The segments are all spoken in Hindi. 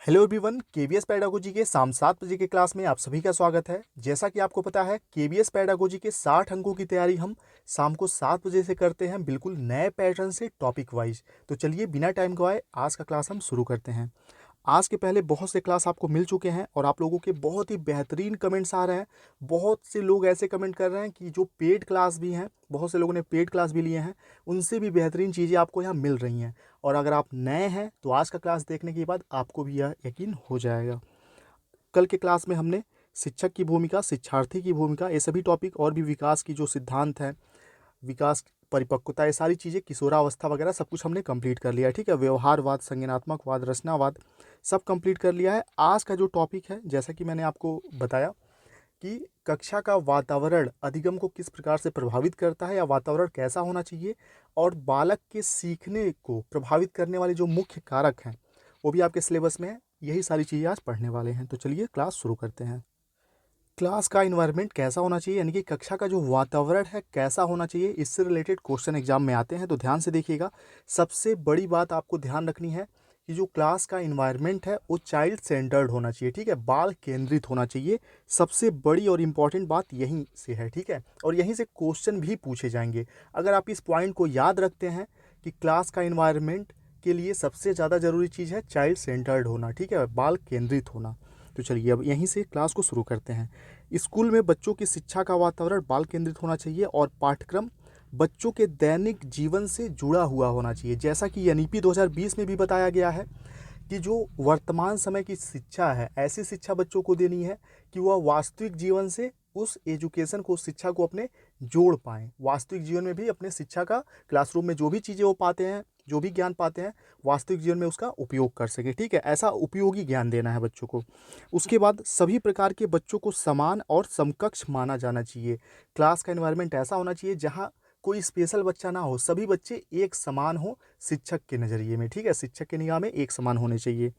हेलो एवरीवन, केवीएस पेडागोजी के शाम 7 बजे के क्लास में आप सभी का स्वागत है। जैसा कि आपको पता है, केवीएस पेडागोजी के 60 अंकों की तैयारी हम शाम को 7 बजे से करते हैं, बिल्कुल नए पैटर्न से टॉपिक वाइज। तो चलिए बिना टाइम गवाए आज का क्लास हम शुरू करते हैं। आज के पहले बहुत से क्लास आपको मिल चुके हैं और आप लोगों के बहुत ही बेहतरीन कमेंट्स आ रहे हैं। बहुत से लोग ऐसे कमेंट कर रहे हैं कि जो पेड क्लास भी हैं, बहुत से लोगों ने पेड क्लास भी लिए हैं, उनसे भी बेहतरीन चीज़ें आपको यहाँ मिल रही हैं। और अगर आप नए हैं तो आज का क्लास देखने के बाद आपको भी यह यकीन हो जाएगा। कल के क्लास में हमने शिक्षक की भूमिका, शिक्षार्थी की भूमिका, ये सभी टॉपिक और भी विकास की जो सिद्धांत हैं, विकास, परिपक्वता, ये सारी चीज़ें, किशोरावस्था वगैरह सब कुछ हमने कंप्लीट कर लिया है। ठीक है, व्यवहारवाद, संज्ञानात्मकवाद, रचनावाद सब कंप्लीट कर लिया है। आज का जो टॉपिक है, जैसा कि मैंने आपको बताया कि कक्षा का वातावरण अधिगम को किस प्रकार से प्रभावित करता है या वातावरण कैसा होना चाहिए, और बालक के सीखने को प्रभावित करने वाले जो मुख्य कारक हैं वो भी आपके सिलेबस में है। यही सारी चीज़ें आज पढ़ने वाले हैं। तो चलिए क्लास शुरू करते हैं। क्लास का इन्वायरमेंट कैसा होना चाहिए, यानी कि कक्षा का जो वातावरण है कैसा होना चाहिए, इससे रिलेटेड क्वेश्चन एग्जाम में आते हैं। तो ध्यान से देखिएगा। सबसे बड़ी बात आपको ध्यान रखनी है कि जो क्लास का इन्वायरमेंट है वो चाइल्ड सेंटर्ड होना चाहिए। ठीक है, बाल केंद्रित होना चाहिए। सबसे बड़ी और इम्पॉर्टेंट बात यहीं से है। ठीक है, और यहीं से क्वेश्चन भी पूछे जाएंगे। अगर आप इस पॉइंट को याद रखते हैं कि क्लास का इन्वायरमेंट के लिए सबसे ज़्यादा ज़रूरी चीज़ है चाइल्ड सेंटर्ड होना। ठीक है, बाल केंद्रित होना। तो चलिए अब यहीं से क्लास को शुरू करते हैं। स्कूल में बच्चों की शिक्षा का वातावरण बाल केंद्रित होना चाहिए और पाठ्यक्रम बच्चों के दैनिक जीवन से जुड़ा हुआ होना चाहिए। जैसा कि एनईपी 2020 में भी बताया गया है कि जो वर्तमान समय की शिक्षा है, ऐसी शिक्षा बच्चों को देनी है कि वह वास्तविक जीवन से उस एजुकेशन को, उस शिक्षा को अपने जोड़ पाएँ। वास्तविक जीवन में भी अपने शिक्षा का, क्लासरूम में जो भी चीज़ें वो पाते हैं, जो भी ज्ञान पाते हैं, वास्तविक जीवन में उसका उपयोग कर सके। ठीक है, ऐसा उपयोगी ज्ञान देना है बच्चों को। उसके बाद सभी प्रकार के बच्चों को समान और समकक्ष माना जाना चाहिए। क्लास का एनवायरनमेंट ऐसा होना चाहिए जहाँ कोई स्पेशल बच्चा ना हो, सभी बच्चे एक समान हो शिक्षक के नज़रिए में। ठीक है, शिक्षक के निगाह में एक समान होने चाहिए।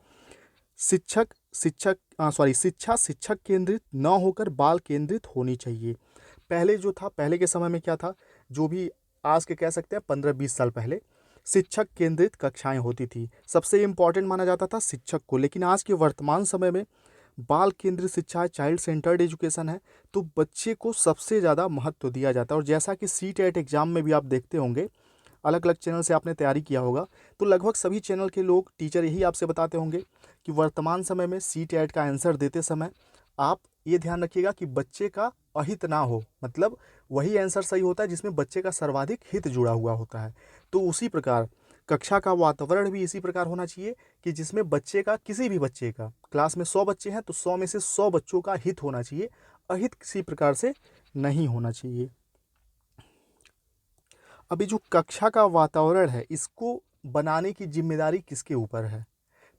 शिक्षक शिक्षक सॉरी शिक्षा शिक्षक केंद्रित न होकर बाल केंद्रित होनी चाहिए। पहले जो था, पहले के समय में क्या था, जो भी आज के कह सकते हैं 15-20 साल पहले शिक्षक केंद्रित कक्षाएं होती थी। सबसे इम्पॉर्टेंट माना जाता था शिक्षक को। लेकिन आज के वर्तमान समय में बाल केंद्रित शिक्षा है, चाइल्ड सेंटर्ड एजुकेशन है, तो बच्चे को सबसे ज़्यादा महत्व दिया जाता है। और जैसा कि सीटेट एग्जाम में भी आप देखते होंगे, अलग अलग चैनल से आपने तैयारी किया होगा, तो लगभग सभी चैनल के लोग, टीचर यही आपसे बताते होंगे कि वर्तमान समय में सीटेट का आंसर देते समय आप ये ध्यान रखिएगा कि बच्चे का अहित ना हो। मतलब वही आंसर सही होता है जिसमें बच्चे का सर्वाधिक हित जुड़ा हुआ होता है। तो उसी प्रकार कक्षा का वातावरण भी इसी प्रकार होना चाहिए कि जिसमें बच्चे का, किसी भी बच्चे का, क्लास में 100 बच्चे हैं तो 100 में से 100 बच्चों का हित होना चाहिए, अहित किसी प्रकार से नहीं होना चाहिए। अभी जो कक्षा का वातावरण है, इसको बनाने की जिम्मेदारी किसके ऊपर है?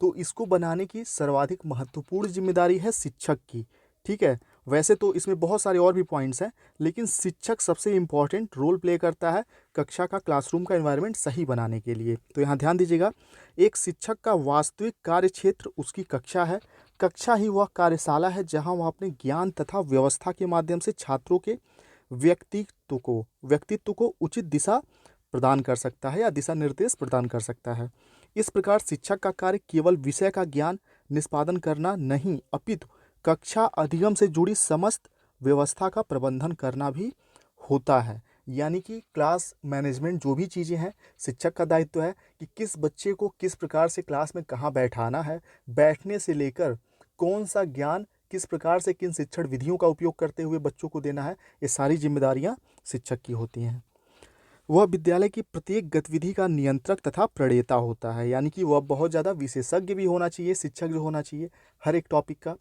तो इसको बनाने की सर्वाधिक महत्वपूर्ण जिम्मेदारी है शिक्षक की। ठीक है, वैसे तो इसमें बहुत सारे और भी पॉइंट्स हैं, लेकिन शिक्षक सबसे इम्पॉर्टेंट रोल प्ले करता है कक्षा का, क्लासरूम का एनवायरनमेंट सही बनाने के लिए। तो यहाँ ध्यान दीजिएगा, एक शिक्षक का वास्तविक कार्य क्षेत्र उसकी कक्षा है। कक्षा ही वह कार्यशाला है जहाँ वह अपने ज्ञान तथा व्यवस्था के माध्यम से छात्रों के व्यक्तित्व को उचित दिशा प्रदान कर सकता है या दिशा निर्देश प्रदान कर सकता है। इस प्रकार शिक्षक का कार्य केवल विषय का ज्ञान निष्पादन करना नहीं, अपितु कक्षा अधिगम से जुड़ी समस्त व्यवस्था का प्रबंधन करना भी होता है। यानी कि क्लास मैनेजमेंट जो भी चीज़ें हैं, शिक्षक का दायित्व है कि किस बच्चे को किस प्रकार से क्लास में कहाँ बैठाना है, बैठने से लेकर कौन सा ज्ञान किस प्रकार से किन शिक्षण विधियों का उपयोग करते हुए बच्चों को देना है, ये सारी जिम्मेदारियां शिक्षक की होती हैं। वह विद्यालय की प्रत्येक गतिविधि का नियंत्रक तथा प्रणेता होता है। यानी कि वह बहुत ज़्यादा विशेषज्ञ भी होना चाहिए, शिक्षक जो होना चाहिए हर एक टॉपिक का।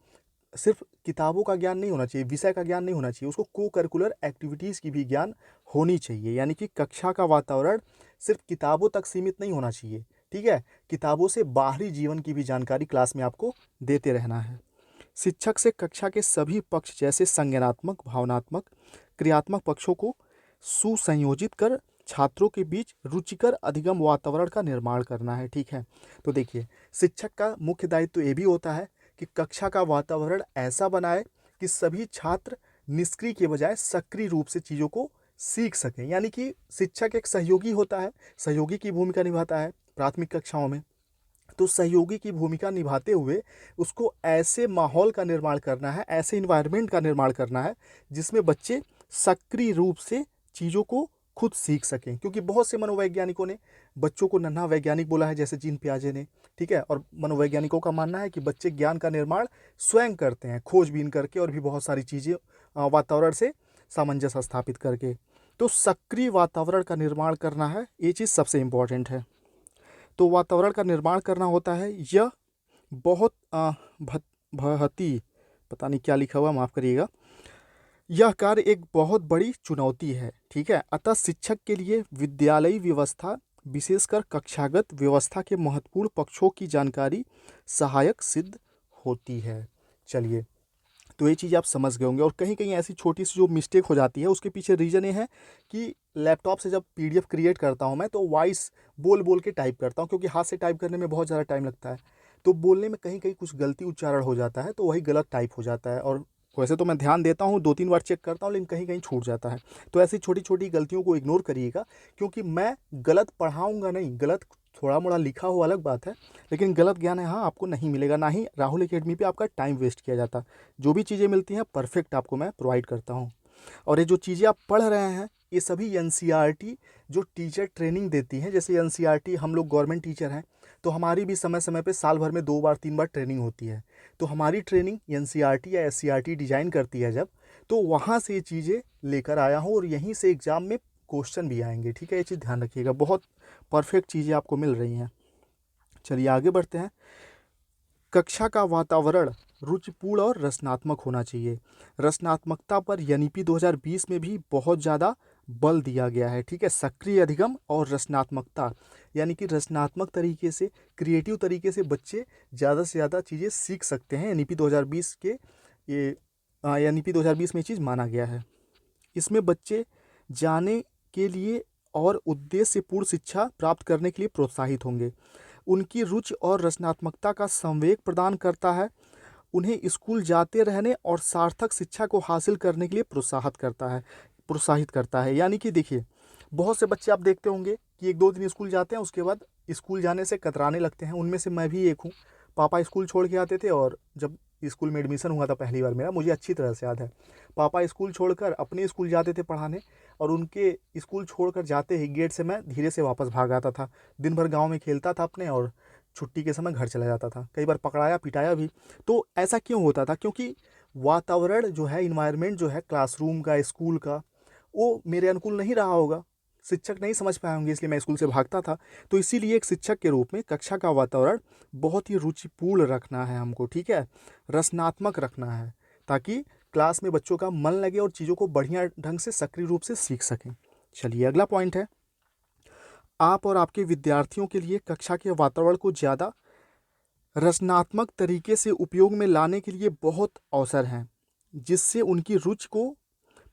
सिर्फ किताबों का ज्ञान नहीं होना चाहिए, विषय का ज्ञान नहीं होना चाहिए, उसको को करिकुलर एक्टिविटीज़ की भी ज्ञान होनी चाहिए। यानी कि कक्षा का वातावरण सिर्फ किताबों तक सीमित नहीं होना चाहिए। ठीक है, किताबों से बाहरी जीवन की भी जानकारी क्लास में आपको देते रहना है। शिक्षक से कक्षा के सभी पक्ष जैसे संज्ञानात्मक, भावनात्मक, क्रियात्मक पक्षों को सुसंयोजित कर छात्रों के बीच रुचिकर अधिगम वातावरण का निर्माण करना है। ठीक है, तो देखिए, शिक्षक का मुख्य दायित्व ये भी होता है कि कक्षा का वातावरण ऐसा बनाए कि सभी छात्र निष्क्रिय के बजाय सक्रिय रूप से चीज़ों को सीख सकें। यानी कि शिक्षक एक सहयोगी होता है, सहयोगी की भूमिका निभाता है प्राथमिक कक्षाओं में। तो सहयोगी की भूमिका निभाते हुए उसको ऐसे माहौल का निर्माण करना है, ऐसे इन्वायरमेंट का निर्माण करना है जिसमें बच्चे सक्रिय रूप से चीज़ों को खुद सीख सकें। क्योंकि बहुत से मनोवैज्ञानिकों ने बच्चों को नन्हा वैज्ञानिक बोला है, जैसे जीन पियाजे ने, ठीक है। और मनोवैज्ञानिकों का मानना है कि बच्चे ज्ञान का निर्माण स्वयं करते हैं, खोजबीन करके और भी बहुत सारी चीज़ें वातावरण से सामंजस्य स्थापित करके। तो सक्रिय वातावरण का निर्माण करना है, ये चीज़ सबसे इम्पोर्टेंट है। तो वातावरण का निर्माण करना होता है, यह बहुत भहती, पता नहीं क्या लिखा हुआ, माफ़ करिएगा, यह कार्य एक बहुत बड़ी चुनौती है, ठीक है। अतः शिक्षक के लिए विद्यालयी व्यवस्था, विशेषकर कक्षागत व्यवस्था के महत्वपूर्ण पक्षों की जानकारी सहायक सिद्ध होती है। चलिए, तो ये चीज़ आप समझ गए होंगे। और कहीं कहीं ऐसी छोटी सी जो मिस्टेक हो जाती है उसके पीछे रीज़न ये है कि लैपटॉप से जब पीडीएफ क्रिएट करता हूँ मैं, तो वॉइस बोल बोल के टाइप करता हूँ, क्योंकि हाथ से टाइप करने में बहुत ज़्यादा टाइम लगता है। तो बोलने में कहीं कहीं कुछ गलती उच्चारण हो जाता है, तो वही गलत टाइप हो जाता है। और वैसे तो मैं ध्यान देता हूँ, 2-3 बार चेक करता हूँ, लेकिन कहीं कहीं छूट जाता है। तो ऐसी छोटी छोटी गलतियों को इग्नोर करिएगा, क्योंकि मैं गलत पढ़ाऊँगा नहीं। गलत थोड़ा मोड़ा लिखा हो अलग बात है, लेकिन गलत ज्ञान यहाँ आपको नहीं मिलेगा, ना ही राहुल एकेडमी पे आपका टाइम वेस्ट किया जाता। जो भी चीज़ें मिलती हैं परफेक्ट आपको मैं प्रोवाइड करता हूँ। और ये जो चीज़ें आप पढ़ रहे हैं, ये सभी एनसीईआरटी जो टीचर ट्रेनिंग देती हैं, जैसे एनसीईआरटी, हम लोग गवर्नमेंट टीचर हैं, तो हमारी भी समय समय पे साल भर में 2 बार 3 बार ट्रेनिंग होती है। तो हमारी ट्रेनिंग एनसीईआरटी या एससीईआरटी डिज़ाइन करती है जब, तो वहाँ से ये चीज़ें लेकर आया हूँ, और यहीं से एग्ज़ाम में क्वेश्चन भी आएंगे, ठीक है। ये चीज़ ध्यान रखिएगा, बहुत परफेक्ट चीज़ें आपको मिल रही हैं। चलिए आगे बढ़ते हैं। कक्षा का वातावरण रुचिपूर्ण और रचनात्मक होना चाहिए। रचनात्मकता पर एनईपी 2020 में भी बहुत ज़्यादा बल दिया गया है, ठीक है। सक्रिय अधिगम और रचनात्मकता, यानी कि रचनात्मक तरीके से, क्रिएटिव तरीके से बच्चे ज़्यादा से ज़्यादा चीज़ें सीख सकते हैं। एनईपी 2020 के ये एनईपी 2020 में ये चीज़ माना गया है। इसमें बच्चे जाने के लिए और उद्देश्यपूर्ण शिक्षा प्राप्त करने के लिए प्रोत्साहित होंगे। उनकी रुचि और रचनात्मकता का संवेग प्रदान करता है, उन्हें स्कूल जाते रहने और सार्थक शिक्षा को हासिल करने के लिए प्रोत्साहित करता है। यानी कि देखिए, बहुत से बच्चे आप देखते होंगे कि 1-2 दिन स्कूल जाते हैं, उसके बाद स्कूल जाने से कतराने लगते हैं। उनमें से मैं भी एक हूँ। पापा स्कूल छोड़ के आते थे, और जब स्कूल में एडमिशन हुआ था पहली बार मेरा, मुझे अच्छी तरह से याद है, पापा स्कूल छोड़कर अपने स्कूल जाते थे पढ़ाने, और उनके स्कूल छोड़कर जाते ही गेट से मैं धीरे से वापस भाग आता था। दिन भर गाँव में खेलता था अपने, और छुट्टी के समय घर चला जाता था। कई बार पकड़ाया पिटाया भी। तो ऐसा क्यों होता था? क्योंकि वातावरण जो है, इन्वायरमेंट जो है क्लासरूम का, स्कूल का, वो मेरे अनुकूल नहीं रहा होगा। शिक्षक नहीं समझ पाए होंगे, इसलिए मैं स्कूल से भागता था। तो इसीलिए एक शिक्षक के रूप में कक्षा का वातावरण बहुत ही रुचिपूर्ण रखना है हमको, ठीक है। रचनात्मक रखना है, ताकि क्लास में बच्चों का मन लगे और चीज़ों को बढ़िया ढंग से सक्रिय रूप से सीख सकें। चलिए अगला पॉइंट है, आप और आपके विद्यार्थियों के लिए कक्षा के वातावरण को ज़्यादा रचनात्मक तरीके से उपयोग में लाने के लिए बहुत अवसर हैं, जिससे उनकी रुचि को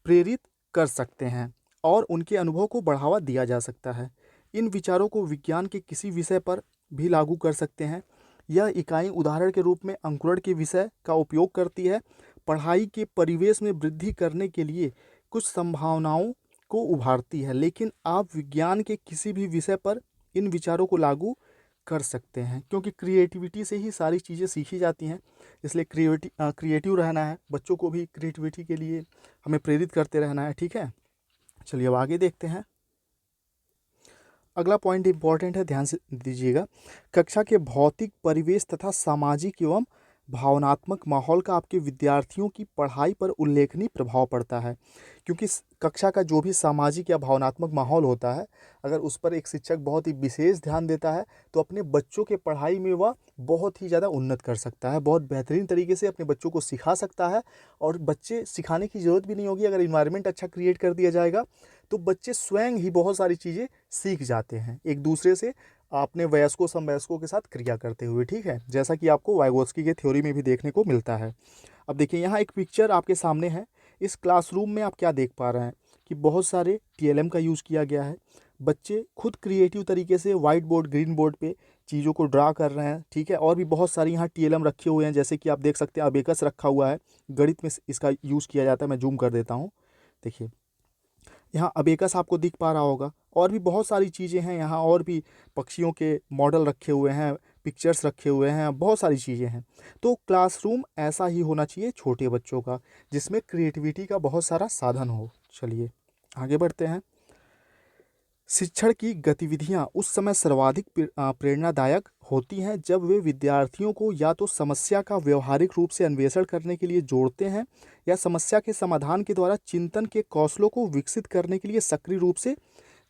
प्रेरित कर सकते हैं और उनके अनुभव को बढ़ावा दिया जा सकता है। इन विचारों को विज्ञान के किसी विषय पर भी लागू कर सकते हैं। यह इकाई उदाहरण के रूप में अंकुरण के विषय का उपयोग करती है। पढ़ाई के परिवेश में वृद्धि करने के लिए कुछ संभावनाओं को उभारती है, लेकिन आप विज्ञान के किसी भी विषय पर इन विचारों को लागू कर सकते हैं, क्योंकि क्रिएटिविटी से ही सारी चीज़ें सीखी जाती हैं। इसलिए क्रिएटिव रहना है, बच्चों को भी क्रिएटिविटी के लिए हमें प्रेरित करते रहना है, ठीक है। चलिए अब आगे देखते हैं। अगला पॉइंट इंपॉर्टेंट है, ध्यान से दीजिएगा। कक्षा के भौतिक परिवेश तथा सामाजिक एवं भावनात्मक माहौल का आपके विद्यार्थियों की पढ़ाई पर उल्लेखनीय प्रभाव पड़ता है, क्योंकि कक्षा का जो भी सामाजिक या भावनात्मक माहौल होता है, अगर उस पर एक शिक्षक बहुत ही विशेष ध्यान देता है, तो अपने बच्चों के पढ़ाई में वह बहुत ही ज़्यादा उन्नत कर सकता है, बहुत बेहतरीन तरीके से अपने बच्चों को सिखा सकता है। और बच्चे सिखाने की ज़रूरत भी नहीं होगी, अगर इन्वायरमेंट अच्छा क्रिएट कर दिया जाएगा, तो बच्चे स्वयं ही बहुत सारी चीज़ें सीख जाते हैं एक दूसरे से, अपने वयस्कों समवयस्कों के साथ क्रिया करते हुए, ठीक है, जैसा कि आपको वाइगोत्स्की के थ्योरी में भी देखने को मिलता है। अब देखिए, यहाँ एक पिक्चर आपके सामने है। इस क्लासरूम में आप क्या देख पा रहे हैं कि बहुत सारे टीएलएम का यूज़ किया गया है। बच्चे खुद क्रिएटिव तरीके से वाइट बोर्ड, ग्रीन बोर्ड पे चीज़ों को ड्रा कर रहे हैं, ठीक है। और भी बहुत सारी यहाँ टीएलएम रखे हुए हैं, जैसे कि आप देख सकते हैं अबेकस रखा हुआ है, गणित में इसका यूज़ किया जाता है। मैं जूम कर देता हूँ, देखिए यहाँ अबेकस आपको दिख पा रहा होगा। और भी बहुत सारी चीज़ें हैं यहाँ, और भी पक्षियों के मॉडल रखे हुए हैं, पिक्चर्स रखे हुए हैं, बहुत सारी चीज़ें हैं। तो क्लासरूम ऐसा ही होना चाहिए छोटे बच्चों का, जिसमें क्रिएटिविटी का बहुत सारा साधन हो। चलिए आगे बढ़ते हैं। शिक्षण की गतिविधियां उस समय सर्वाधिक प्रेरणादायक होती हैं जब वे विद्यार्थियों को या तो समस्या का व्यवहारिक रूप से अन्वेषण करने के लिए जोड़ते हैं या समस्या के समाधान के द्वारा चिंतन के कौशलों को विकसित करने के लिए सक्रिय रूप से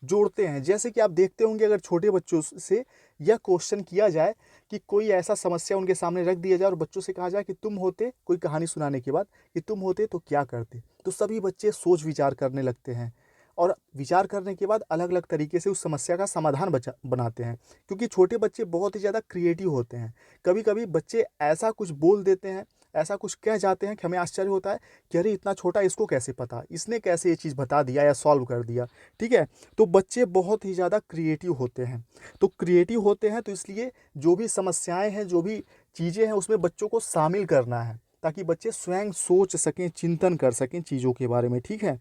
जोड़ते हैं। जैसे कि आप देखते होंगे, अगर छोटे बच्चों से यह क्वेश्चन किया जाए कि कोई ऐसा समस्या उनके सामने रख दिया जाए और बच्चों से कहा जाए कि तुम होते, कोई कहानी सुनाने के बाद कि तुम होते तो क्या करते, तो सभी बच्चे सोच विचार करने लगते हैं और विचार करने के बाद अलग अलग तरीके से उस समस्या का समाधान बनाते हैं, क्योंकि छोटे बच्चे बहुत ही ज़्यादा क्रिएटिव होते हैं। कभी कभी बच्चे ऐसा कुछ बोल देते हैं, ऐसा कुछ कह जाते हैं कि हमें आश्चर्य होता है कि अरे इतना छोटा, इसको कैसे पता, इसने कैसे ये चीज़ बता दिया या सॉल्व कर दिया। ठीक है, तो बच्चे बहुत ही ज़्यादा क्रिएटिव होते हैं। तो क्रिएटिव होते हैं तो इसलिए जो भी समस्याएं हैं, जो भी चीज़ें हैं, उसमें बच्चों को शामिल करना है ताकि बच्चे स्वयं सोच सकें, चिंतन कर सकें चीज़ों के बारे में। ठीक है,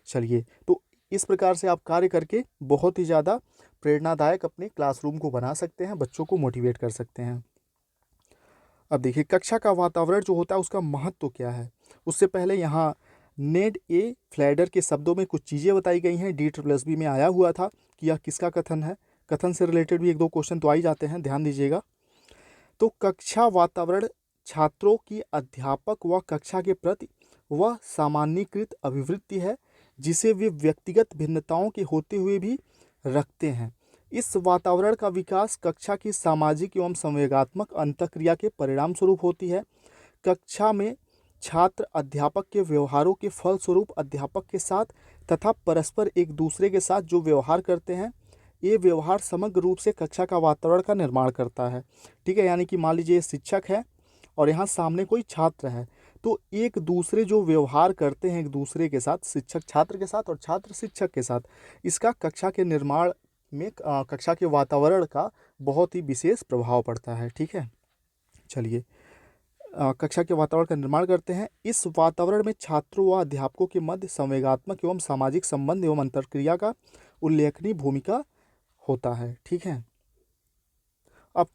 चलिए, तो इस प्रकार से आप कार्य करके बहुत ही ज़्यादा प्रेरणादायक अपने क्लासरूम को बना सकते हैं, बच्चों को मोटिवेट कर सकते हैं। अब देखिए, कक्षा का वातावरण जो होता है उसका महत्व क्या है। उससे पहले यहाँ नेड ए फ्लैडर के शब्दों में कुछ चीज़ें बताई गई हैं। DSSB में आया हुआ था कि यह किसका कथन है। कथन से रिलेटेड भी एक दो क्वेश्चन तो आ ही जाते हैं, ध्यान दीजिएगा। तो कक्षा वातावरण छात्रों की अध्यापक व कक्षा के प्रति वह सामान्यीकृत अभिवृत्ति है जिसे वे व्यक्तिगत भिन्नताओं के होते हुए भी रखते हैं। इस वातावरण का विकास कक्षा की सामाजिक एवं संवेगात्मक अंतःक्रिया के परिणाम स्वरूप होती है। कक्षा में छात्र अध्यापक के व्यवहारों के फलस्वरूप अध्यापक के साथ तथा परस्पर एक दूसरे के साथ जो व्यवहार करते हैं, ये व्यवहार समग्र रूप से कक्षा का वातावरण का निर्माण करता है। ठीक है, यानी कि मान लीजिए शिक्षक है और यहाँ सामने कोई छात्र है, तो एक दूसरे जो व्यवहार करते हैं एक दूसरे के साथ, शिक्षक छात्र के साथ और छात्र शिक्षक के साथ, इसका कक्षा के निर्माण में कक्षा के वातावरण का बहुत ही विशेष प्रभाव पड़ता है। ठीक है, चलिए, कक्षा के वातावरण का निर्माण करते हैं। इस वातावरण में छात्रों व अध्यापकों के मध्य संवेगात्मक एवं सामाजिक संबंध एवं अंतर्क्रिया का उल्लेखनीय भूमिका होता है। ठीक है, अब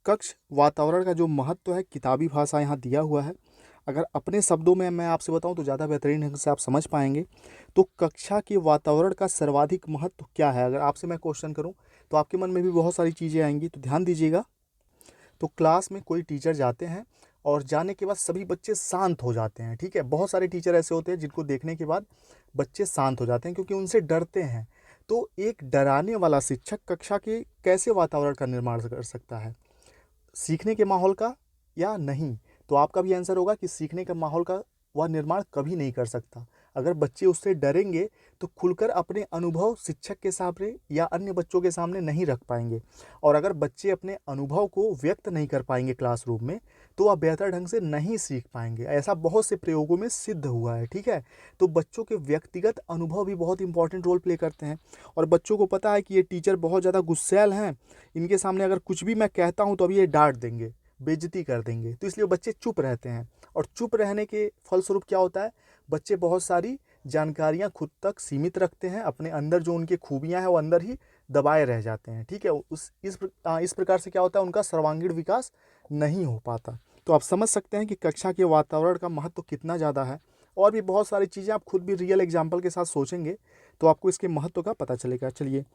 कक्ष वातावरण का जो महत्व है, किताबी भाषा यहाँ दिया हुआ है। अगर अपने शब्दों में मैं आपसे बताऊं तो ज़्यादा बेहतरीन ढंग से आप समझ पाएंगे। तो कक्षा के वातावरण का सर्वाधिक महत्व क्या है, अगर आपसे मैं क्वेश्चन करूं तो आपके मन में भी बहुत सारी चीज़ें आएंगी, तो ध्यान दीजिएगा। तो क्लास में कोई टीचर जाते हैं और जाने के बाद सभी बच्चे शांत हो जाते हैं। ठीक है, बहुत सारे टीचर ऐसे होते हैं जिनको देखने के बाद बच्चे शांत हो जाते हैं क्योंकि उनसे डरते हैं। तो एक डराने वाला शिक्षक कक्षा के कैसे वातावरण का निर्माण कर सकता है, सीखने के माहौल का या नहीं? तो आपका भी आंसर होगा कि सीखने का माहौल का वह निर्माण कभी नहीं कर सकता। अगर बच्चे उससे डरेंगे तो खुलकर अपने अनुभव शिक्षक के सामने या अन्य बच्चों के सामने नहीं रख पाएंगे, और अगर बच्चे अपने अनुभव को व्यक्त नहीं कर पाएंगे क्लासरूम में तो वह बेहतर ढंग से नहीं सीख पाएंगे। ऐसा बहुत से प्रयोगों में सिद्ध हुआ है। ठीक है, तो बच्चों के व्यक्तिगत अनुभव भी बहुत इंपॉर्टेंट रोल प्ले करते हैं। और बच्चों को पता है कि ये टीचर बहुत ज़्यादा गुस्सैल हैं, इनके सामने अगर कुछ भी मैं कहता हूँ तो अभी ये डांट देंगे, बेइज्जती कर देंगे, तो इसलिए बच्चे चुप रहते हैं। और चुप रहने के फलस्वरूप क्या होता है, बच्चे बहुत सारी जानकारियां खुद तक सीमित रखते हैं, अपने अंदर जो उनकी खूबियां हैं वो अंदर ही दबाए रह जाते हैं। ठीक है, इस प्रकार से क्या होता है, उनका सर्वांगीण विकास नहीं हो पाता। तो आप समझ सकते हैं कि कक्षा के वातावरण का महत्व कितना ज़्यादा है। और भी बहुत सारी चीज़ें आप खुद भी रियल एग्जाम्पल के साथ सोचेंगे तो आपको इसके महत्व का पता चलेगा। चलिए,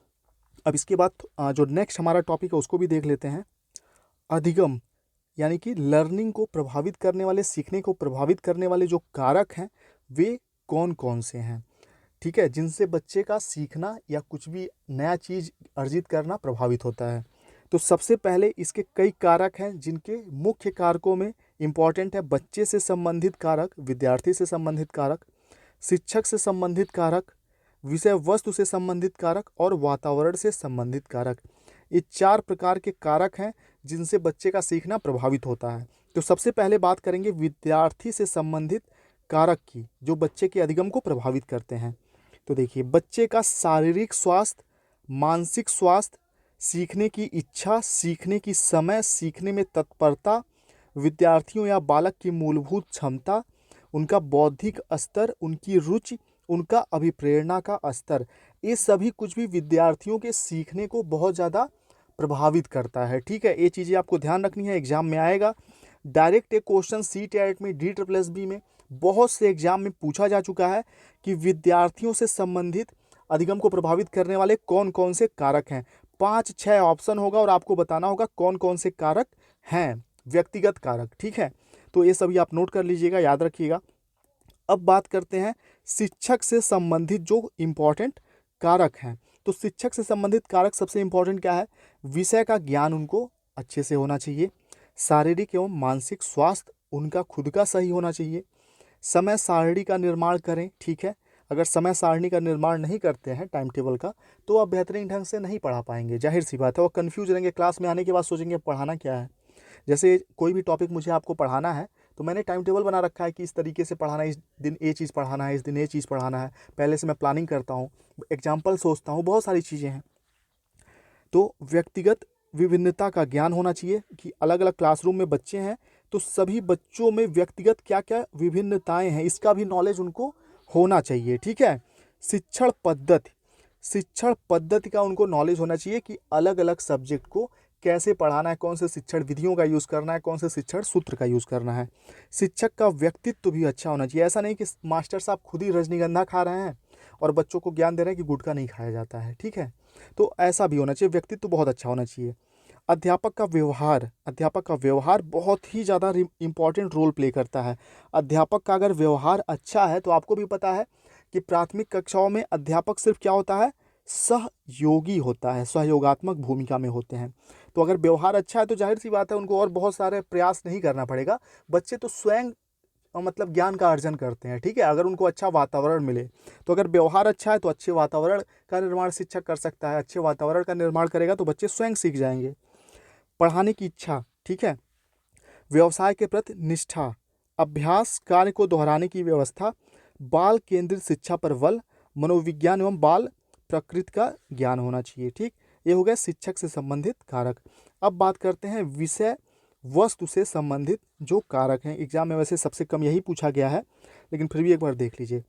अब इसके बाद जो नेक्स्ट हमारा टॉपिक है उसको भी देख लेते हैं। अधिगम, यानी कि लर्निंग को प्रभावित करने वाले, सीखने को प्रभावित करने वाले जो कारक हैं वे कौन कौन से हैं। ठीक है, जिनसे बच्चे का सीखना या कुछ भी नया चीज़ अर्जित करना प्रभावित होता है। तो सबसे पहले इसके कई कारक हैं, जिनके मुख्य कारकों में इम्पॉर्टेंट है बच्चे से संबंधित कारक, विद्यार्थी से संबंधित कारक, शिक्षक से संबंधित कारक, विषय वस्तु से संबंधित कारक और वातावरण से संबंधित कारक। ये 4 प्रकार के कारक हैं जिनसे बच्चे का सीखना प्रभावित होता है। तो सबसे पहले बात करेंगे विद्यार्थी से संबंधित कारक की, जो बच्चे के अधिगम को प्रभावित करते हैं। तो देखिए, बच्चे का शारीरिक स्वास्थ्य, मानसिक स्वास्थ्य, सीखने की इच्छा, सीखने की समय, सीखने में तत्परता, विद्यार्थियों या बालक की मूलभूत क्षमता, उनका बौद्धिक स्तर, उनकी रुचि, उनका अभिप्रेरणा का स्तर, ये सभी कुछ भी विद्यार्थियों के सीखने को बहुत ज़्यादा प्रभावित करता है। ठीक है, ये चीज़ें आपको ध्यान रखनी है, एग्जाम में आएगा। डायरेक्ट एक क्वेश्चन CTET में DSSB में बहुत से एग्जाम में पूछा जा चुका है कि विद्यार्थियों से संबंधित अधिगम को प्रभावित करने वाले कौन कौन से कारक हैं। 5-6 ऑप्शन होगा और आपको बताना होगा कौन कौन से कारक हैं, व्यक्तिगत कारक। ठीक है, तो ये सभी आप नोट कर लीजिएगा, याद रखिएगा। अब बात करते हैं शिक्षक से संबंधित जो इम्पोर्टेंट कारक हैं। तो शिक्षक से संबंधित कारक सबसे इम्पोर्टेंट क्या है? विषय का ज्ञान उनको अच्छे से होना चाहिए, शारीरिक एवं मानसिक स्वास्थ्य उनका खुद का सही होना चाहिए, समय सारणी का निर्माण करें। ठीक है, अगर समय सारणी का निर्माण नहीं करते हैं टाइम टेबल का, तो आप बेहतरीन ढंग से नहीं पढ़ा पाएंगे, जाहिर सी बात है। वो कन्फ्यूज रहेंगे, क्लास में आने के बाद सोचेंगे पढ़ाना क्या है। जैसे कोई भी टॉपिक मुझे आपको पढ़ाना है तो मैंने टाइम टेबल बना रखा है कि इस तरीके से पढ़ाना है, इस दिन ये चीज़ पढ़ाना है, इस दिन ये चीज़ पढ़ाना है। पहले से मैं प्लानिंग करता हूँ, एग्जाम्पल सोचता हूँ, बहुत सारी चीज़ें हैं। तो व्यक्तिगत विभिन्नता का ज्ञान होना चाहिए कि अलग अलग क्लासरूम में बच्चे हैं तो सभी बच्चों में व्यक्तिगत क्या क्या विभिन्नताएं हैं, इसका भी नॉलेज उनको होना चाहिए। ठीक है, शिक्षण पद्धति का उनको नॉलेज होना चाहिए कि अलग अलग सब्जेक्ट को कैसे पढ़ाना है, कौन से शिक्षण विधियों का यूज़ करना है, कौन से शिक्षण सूत्र का यूज़ करना है। शिक्षक का व्यक्तित्व भी अच्छा होना चाहिए। ऐसा नहीं कि मास्टर साहब खुद ही रजनीगंधा खा रहे हैं और बच्चों को ज्ञान दे रहे हैं कि गुटखा नहीं खाया जाता है। ठीक है, तो ऐसा भी होना चाहिए, व्यक्तित्व बहुत अच्छा होना चाहिए। अध्यापक का व्यवहार बहुत ही ज़्यादा इम्पॉर्टेंट रोल प्ले करता है। अध्यापक का अगर व्यवहार अच्छा है तो आपको भी पता है कि प्राथमिक कक्षाओं में अध्यापक सिर्फ क्या होता है, सहयोगी होता है, सहयोगात्मक भूमिका में होते हैं। तो अगर व्यवहार अच्छा है तो जाहिर सी बात है उनको और बहुत सारे प्रयास नहीं करना पड़ेगा। बच्चे तो स्वयं मतलब ज्ञान का अर्जन करते हैं। ठीक है, अगर उनको अच्छा वातावरण मिले तो अगर व्यवहार अच्छा है तो अच्छे वातावरण का निर्माण शिक्षक कर सकता है, अच्छे वातावरण का निर्माण करेगा तो बच्चे स्वयं सीख जाएंगे। पढ़ाने की इच्छा, ठीक है, व्यवसाय के प्रति निष्ठा, अभ्यास कार्य को दोहराने की व्यवस्था, बाल केंद्रित शिक्षा पर बल, मनोविज्ञान एवं बाल प्रकृति का ज्ञान होना चाहिए। ठीक, ये हो गया शिक्षक से संबंधित कारक। अब बात करते हैं विषय वस्तु से संबंधित जो कारक हैं। एग्जाम में वैसे सबसे कम यही पूछा गया है, लेकिन फिर भी एक बार देख लीजिए।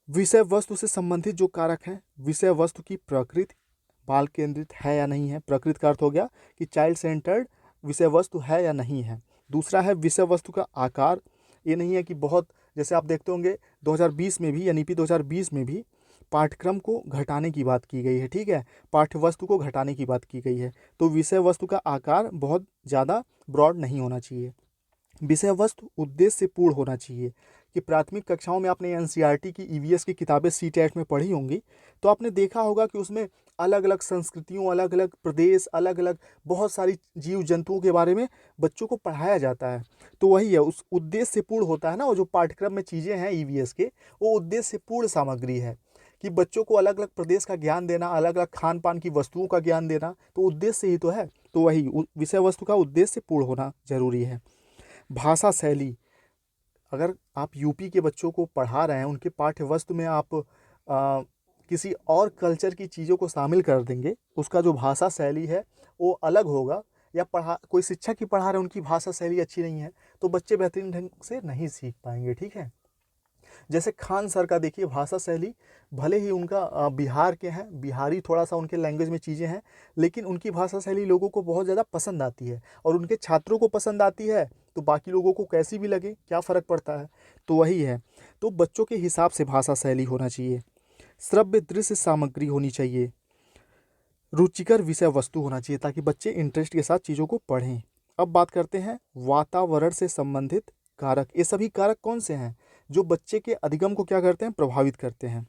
विषय वस्तु से संबंधित जो कारक हैं, विषय वस्तु की प्रकृति बाल केंद्रित है या नहीं है। प्रकृति का अर्थ हो गया कि चाइल्ड सेंटर्ड विषय वस्तु है या नहीं है। दूसरा है विषय वस्तु का आकार। ये नहीं है कि बहुत, जैसे आप देखते होंगे 2020 में भी, यानी कि 2020 में भी पाठ्यक्रम को घटाने की बात की गई है। ठीक है, पाठ्य वस्तु को घटाने की बात की गई है। तो विषय वस्तु का आकार बहुत ज़्यादा ब्रॉड नहीं होना चाहिए। विषय वस्तु उद्देश्य से पूर्ण होना चाहिए। कि प्राथमिक कक्षाओं में आपने NCERT की EVS की किताबें CTET में पढ़ी होंगी, तो आपने देखा होगा कि उसमें अलग अलग संस्कृतियों, अलग अलग प्रदेश, अलग अलग बहुत सारी जीव जंतुओं के बारे में बच्चों को पढ़ाया जाता है। तो वही है, उस उद्देश्य से पूर्ण होता है ना, वो जो पाठ्यक्रम में चीज़ें हैं EVS के, वो उद्देश्य से पूर्ण सामग्री है कि बच्चों को अलग अलग प्रदेश का ज्ञान देना, अलग अलग खान पान की वस्तुओं का ज्ञान देना, तो उद्देश्य से ही तो है। तो वही विषय वस्तु का उद्देश्य से पूर्ण होना जरूरी है। भाषा शैली, अगर आप यूपी के बच्चों को पढ़ा रहे हैं, उनके पाठ्य वस्तु में आप किसी और कल्चर की चीज़ों को शामिल कर देंगे, उसका जो भाषा शैली है वो अलग होगा। या कोई शिक्षक ही पढ़ा रहे हैं, उनकी भाषा शैली अच्छी नहीं है, तो बच्चे बेहतरीन ढंग से नहीं सीख पाएंगे। ठीक है, जैसे खान सर का देखिए भाषा शैली, भले ही उनका बिहार के हैं, बिहारी थोड़ा सा उनके लैंग्वेज में चीज़ें हैं, लेकिन उनकी भाषा शैली लोगों को बहुत ज़्यादा पसंद आती है और उनके छात्रों को पसंद आती है, तो बाकी लोगों को कैसी भी लगे क्या फ़र्क पड़ता है। तो वही है, तो बच्चों के हिसाब से भाषा शैली होना चाहिए। श्रव्य दृश्य सामग्री होनी चाहिए, रुचिकर विषय वस्तु होना चाहिए ताकि बच्चे इंटरेस्ट के साथ चीज़ों को पढ़ें। अब बात करते हैं वातावरण से संबंधित कारक। ये सभी कारक कौन से हैं जो बच्चे के अधिगम को क्या करते हैं, प्रभावित करते हैं।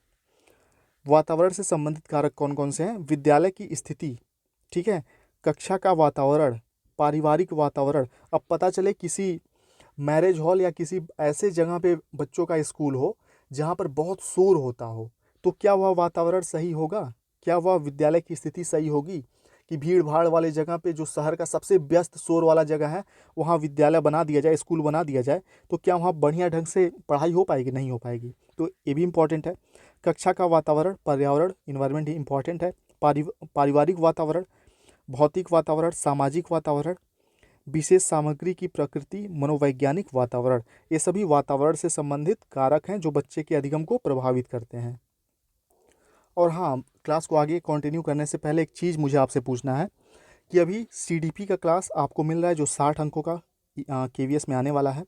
वातावरण से संबंधित कारक कौन कौन से हैं? विद्यालय की स्थिति, ठीक है, कक्षा का वातावरण, पारिवारिक वातावरण। अब पता चले किसी मैरिज हॉल या किसी ऐसे जगह पे बच्चों का स्कूल हो जहाँ पर बहुत शोर होता हो, तो क्या वह वातावरण सही होगा? क्या वह विद्यालय की स्थिति सही होगी कि भीड़ भाड़ वाले जगह पे, जो शहर का सबसे व्यस्त शोर वाला जगह है, वहाँ विद्यालय बना दिया जाए, स्कूल बना दिया जाए, तो क्या वहाँ बढ़िया ढंग से पढ़ाई हो पाएगी? नहीं हो पाएगी। तो ये भी इम्पॉर्टेंट है। कक्षा का वातावरण, पर्यावरण, इन्वायरमेंट ही इम्पॉर्टेंट है। पारिवारिक वातावरण, भौतिक वातावरण, सामाजिक वातावरण, विशेष सामग्री की प्रकृति, मनोवैज्ञानिक वातावरण, ये सभी वातावरण से संबंधित कारक हैं जो बच्चे के अधिगम को प्रभावित करते हैं। और हाँ, क्लास को आगे कंटिन्यू करने से पहले एक चीज़ मुझे आपसे पूछना है कि अभी CDP का क्लास आपको मिल रहा है जो 60 अंकों का KVS में आने वाला है।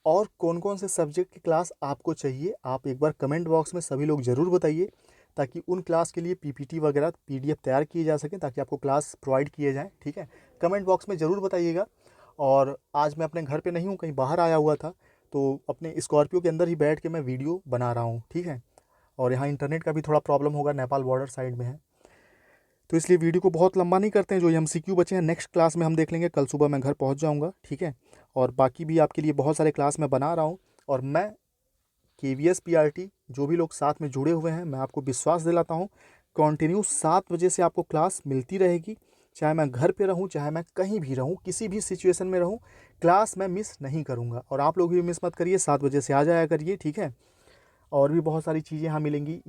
और कौन कौन से सब्जेक्ट की क्लास आपको चाहिए, आप एक बार कमेंट बॉक्स में सभी लोग ज़रूर बताइए, ताकि उन क्लास के लिए PPT वगैरह PDF तैयार किए जा सकें, ताकि आपको क्लास प्रोवाइड किए जाएँ। ठीक है, कमेंट बॉक्स में ज़रूर बताइएगा। और आज मैं अपने घर पे नहीं हूँ, कहीं बाहर आया हुआ था, तो अपने स्कॉर्पियो के अंदर ही बैठ के मैं वीडियो बना रहा हूँ। ठीक है, और यहाँ इंटरनेट का भी थोड़ा प्रॉब्लम होगा, नेपाल बॉर्डर साइड में है, तो इसलिए वीडियो को बहुत लंबा नहीं करते हैं। जो MCQ बचे हैं नेक्स्ट क्लास में हम देख लेंगे, कल सुबह मैं घर पहुंच जाऊंगा। ठीक है, और बाकी भी आपके लिए बहुत सारे क्लास मैं बना रहा हूं। और मैं KVS PRT जो भी लोग साथ में जुड़े हुए हैं, मैं आपको विश्वास दिलाता हूं, कंटिन्यू 7 बजे से आपको क्लास मिलती रहेगी। चाहे मैं घर पे रहूं, चाहे मैं कहीं भी रहूं, किसी भी सिचुएशन में रहूं, क्लास मैं मिस नहीं करूंगा। और आप लोग भी मिस मत करिए, 7 बजे से आ जाया करिए। ठीक है, और भी बहुत सारी चीज़ें यहाँ मिलेंगी,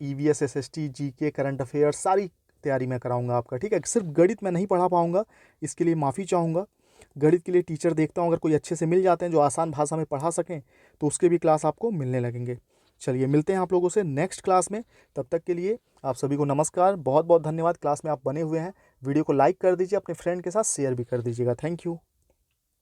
EVS SST GK current affairs सारी तैयारी मैं कराऊंगा आपका। ठीक है, सिर्फ गणित मैं नहीं पढ़ा पाऊंगा, इसके लिए माफ़ी चाहूँगा। गणित के लिए टीचर देखता हूँ, अगर कोई अच्छे से मिल जाते हैं जो आसान भाषा में पढ़ा सकें, तो उसके भी क्लास आपको मिलने लगेंगे। चलिए मिलते हैं आप लोगों से नेक्स्ट क्लास में, तब तक के लिए आप सभी को नमस्कार, बहुत बहुत धन्यवाद। क्लास में आप बने हुए हैं, वीडियो को लाइक कर दीजिए, अपने फ्रेंड के साथ शेयर भी कर दीजिएगा। Thank you.